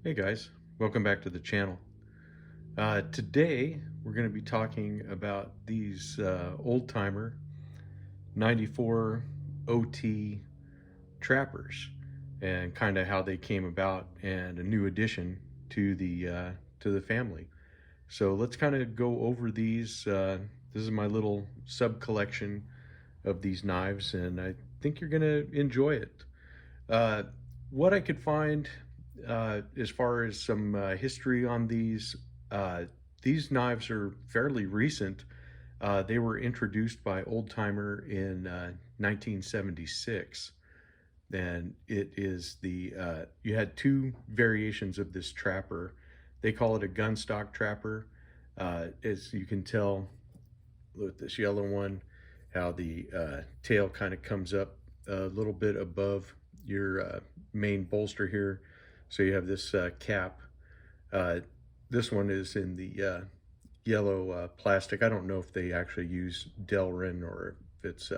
Hey guys, welcome back to the channel. Today we're going to be talking about these old-timer 94 OT trappers and kind of how they came about and a new addition to the family. So let's kind of go over these. This is my little sub collection of these knives, and I think you're going to enjoy it. Uh, what I could find as far as some history on these knives are fairly recent. They were introduced by Old Timer in 1976. And it is you had two variations of this trapper. They call it a gun stock trapper. As you can tell with this yellow one, how the tail kind of comes up a little bit above your main bolster here. So you have this cap. This one is in the yellow plastic. I don't know if they actually use Delrin or if it's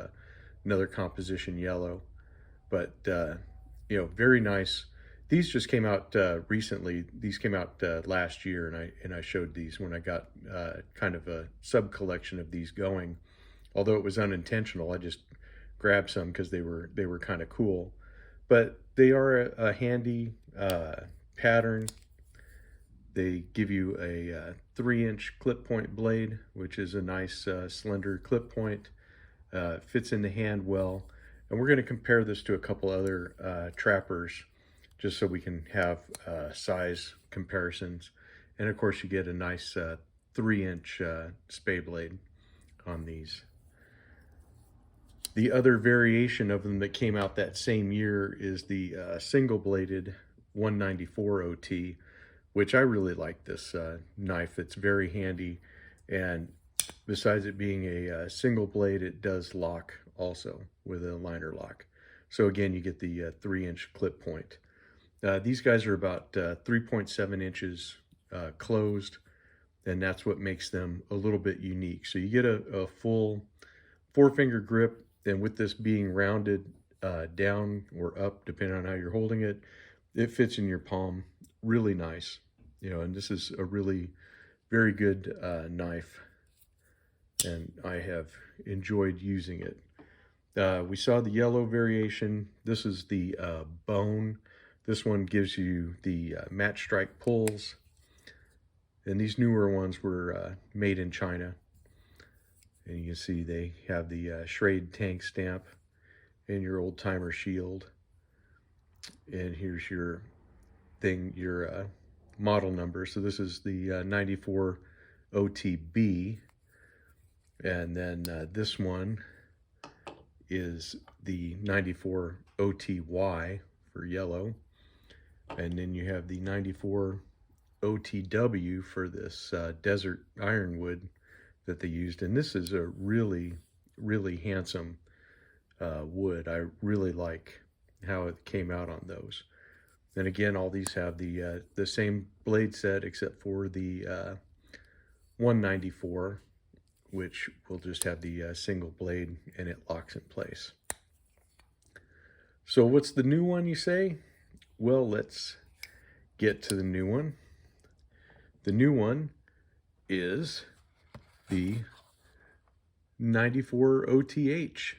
another composition yellow, but very nice. These just came out recently. These came out last year, and I showed these when I got kind of a sub collection of these going. Although it was unintentional, I just grabbed some because they were kind of cool. But they are a handy pattern. They give you a 3-inch clip point blade, which is a nice slender clip point. Fits in the hand well. And we're going to compare this to a couple other trappers just so we can have size comparisons. And of course you get a nice 3-inch spay blade on these. The other variation of them that came out that same year is the single-bladed 194 OT, which I really like this knife. It's very handy, and besides it being a single blade, it does lock also with a liner lock. So again, you get the 3-inch clip point. These guys are about 3.7 inches closed, and that's what makes them a little bit unique. So you get a full 4-finger grip. And with this being rounded down or up, depending on how you're holding it, it fits in your palm really nice. And this is a really very good knife, and I have enjoyed using it. We saw the yellow variation. This is the bone. This one gives you the match strike pulls, and these newer ones were made in China. And you can see they have the Schrade tank stamp and your old timer shield. And here's your model number. So this is the 94 OTB. And then this one is the 94 OTY for yellow. And then you have the 94 OTW for this desert ironwood that they used. And this is a really, really handsome wood. I really like how it came out on those. And again, all these have the same blade set except for the 194, which will just have the single blade and it locks in place. So what's the new one, you say? Well, let's get to the new one. The new one is the 94 OTH.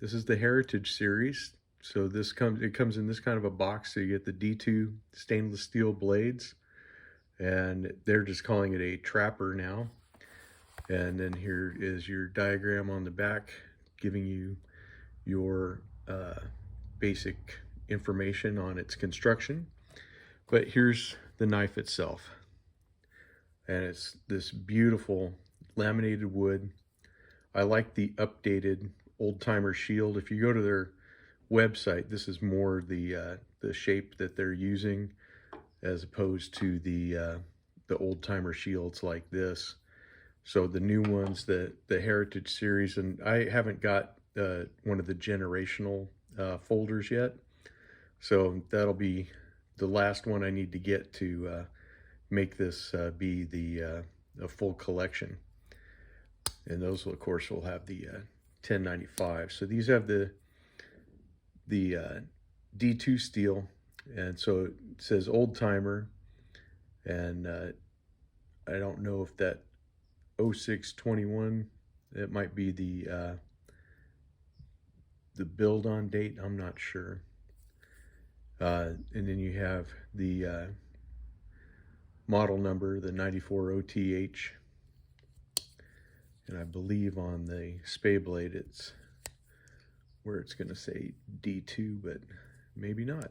This is the Heritage series. So it comes in this kind of a box. So you get the D2 stainless steel blades, and they're just calling it a trapper now. And then here is your diagram on the back giving you your basic information on its construction. But here's the knife itself. And it's this beautiful laminated wood. I like the updated Old Timer shield. If you go to their website, this is more the shape that they're using as opposed to the Old Timer shields like this. So the new ones, the Heritage series, and I haven't got one of the generational folders yet. So that'll be the last one I need to get to make this be a full collection. And those, of course, will have the 1095. So these have the D2 steel, and so it says Old Timer, And I don't know if that 0621, it might be the build on date, I'm not sure. And then you have the model number, the 94 OTH, and I believe on the spay blade it's where it's going to say D2, but maybe not.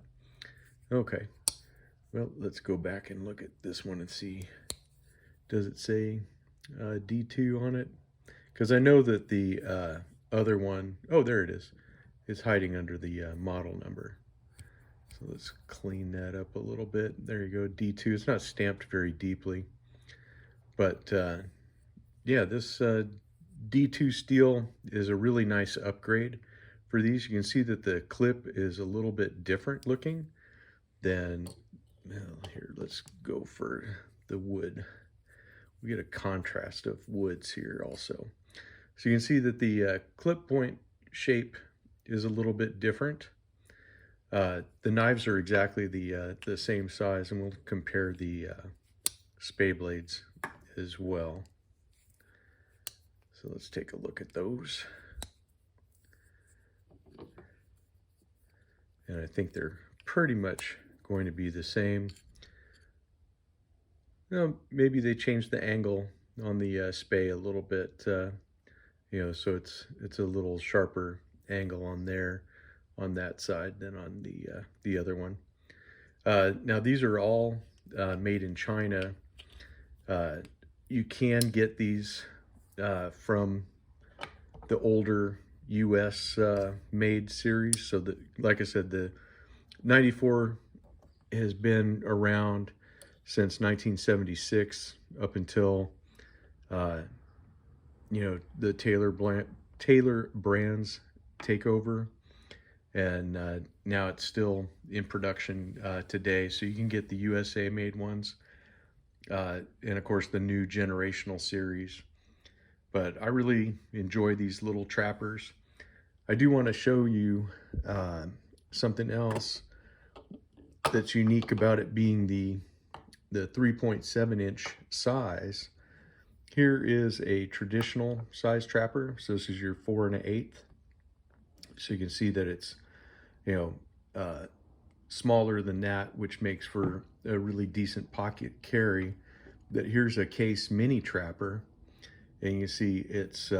Okay, well, let's go back and look at this one and see, does it say D2 on it? Because I know that the other one, oh, there it is. It's hiding under the model number. So let's clean that up a little bit. There you go, D2. It's not stamped very deeply. But yeah, this D2 steel is a really nice upgrade for these. You can see that the clip is a little bit different looking than, well, here, let's go for the wood. We get a contrast of woods here also. So you can see that the clip point shape is a little bit different. The knives are exactly the same size, and we'll compare the spay blades as well. So let's take a look at those. And I think they're pretty much going to be the same. Now, maybe they changed the angle on the spay a little bit, you know, so it's a little sharper angle on there, on that side than on the other one. Now these are all made in China. You can get these from the older US made series. So that, like I said, the 94 has been around since 1976 up until you know, the Taylor brands take over, and now it's still in production today. So you can get the USA made ones, and of course the new generational series. But I really enjoy these little trappers. I do want to show you something else that's unique about it being the 3.7 inch size. Here is a traditional size trapper. So this is your 4 1/8. So you can see that it's, you know, smaller than that, which makes for a really decent pocket carry. But here's a case mini trapper, and you see it's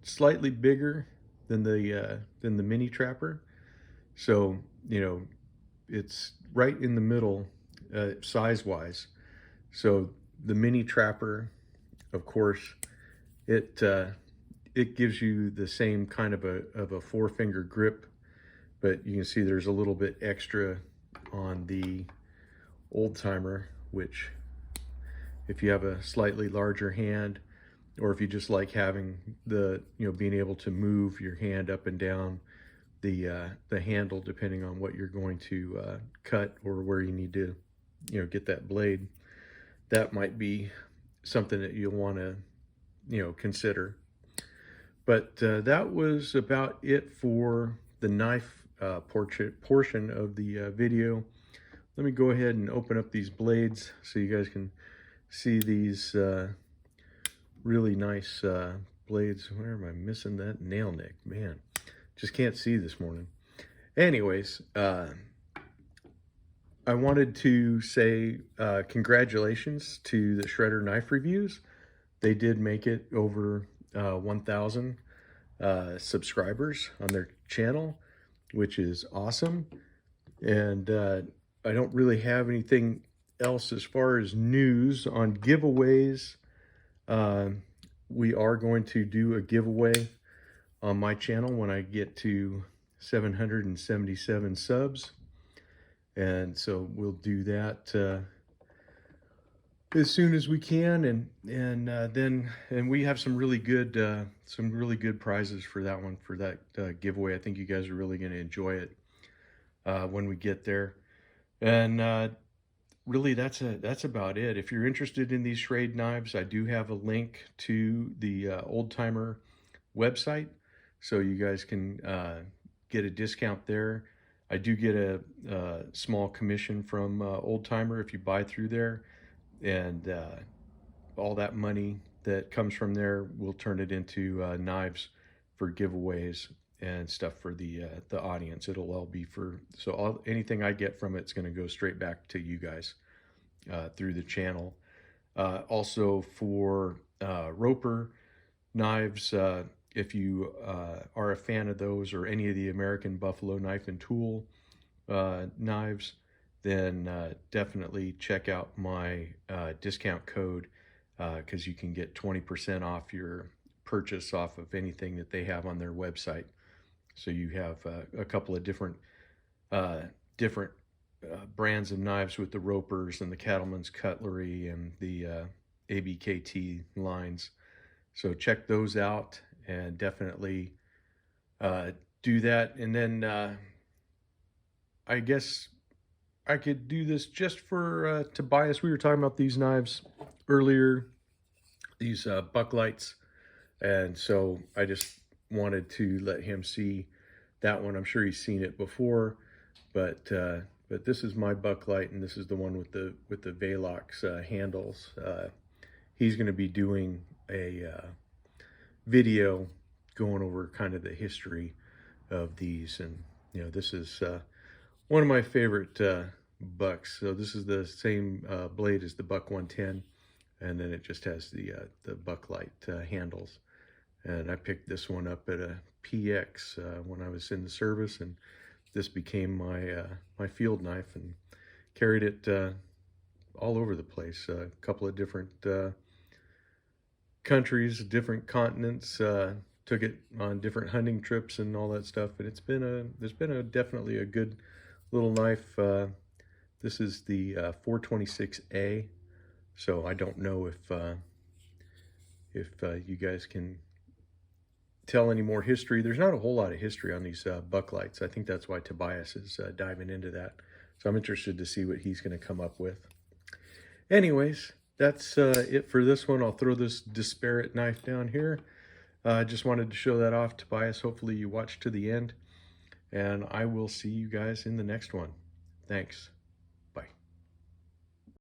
slightly bigger than the mini trapper. So, you know, it's right in the middle size-wise. So the mini trapper, of course, it gives you the same kind of a four-finger grip, but you can see there's a little bit extra on the old timer, which if you have a slightly larger hand, or if you just like having the, you know, being able to move your hand up and down the handle depending on what you're going to cut or where you need to, you know, get that blade, that might be something that you'll want to, you know, consider. But that was about it for the knife portion of the video. Let me go ahead and open up these blades so you guys can see these really nice blades. Where am I missing that nail nick? Man, just can't see this morning. Anyways, I wanted to say congratulations to the Shredder Knife Reviews. They did make it over 1,000 subscribers on their channel, which is awesome. And I don't really have anything else as far as news on giveaways. We are going to do a giveaway on my channel when I get to 777 subs. And so we'll do that as soon as we can, and we have some really good prizes for that one, for that giveaway. I think you guys are really going to enjoy it when we get there. And really, that's about it. If you're interested in these Schrade knives, I do have a link to the Old Timer website, so you guys can get a discount there. I do get a small commission from Old Timer if you buy through there. and all that money that comes from there, we'll turn it into knives for giveaways and stuff for the audience. It'll all be for, so anything I get from it's going to go straight back to you guys through the channel. Also for roper knives, if you are a fan of those or any of the American Buffalo knife and tool knives, then definitely check out my discount code, because you can get 20% off your purchase off of anything that they have on their website. So you have a couple of different uh, different brands of knives with the ropers and the cattleman's cutlery and the ABKT lines. So check those out and definitely do that. And then I guess I could do this just for Tobias. We were talking about these knives earlier, these Bucklights, and so I just wanted to let him see that one. I'm sure he's seen it before, but this is my Bucklight, and this is the one with the Velox handles. He's going to be doing a video going over kind of the history of these, and this is one of my favorite bucks. So this is the same blade as the Buck 110, and then it just has the Bucklight handles. And I picked this one up at a PX when I was in the service, and this became my my field knife, and carried it all over the place. A couple of different countries, different continents. Took it on different hunting trips and all that stuff. And there's been a definitely a good little knife. This is the 426A. So I don't know if you guys can tell any more history. There's not a whole lot of history on these Bucklights. I think that's why Tobias is diving into that. So I'm interested to see what he's going to come up with. Anyways, that's it for this one. I'll throw this disparate knife down here. I just wanted to show that off, Tobias. Hopefully you watched to the end, and I will see you guys in the next one. Thanks.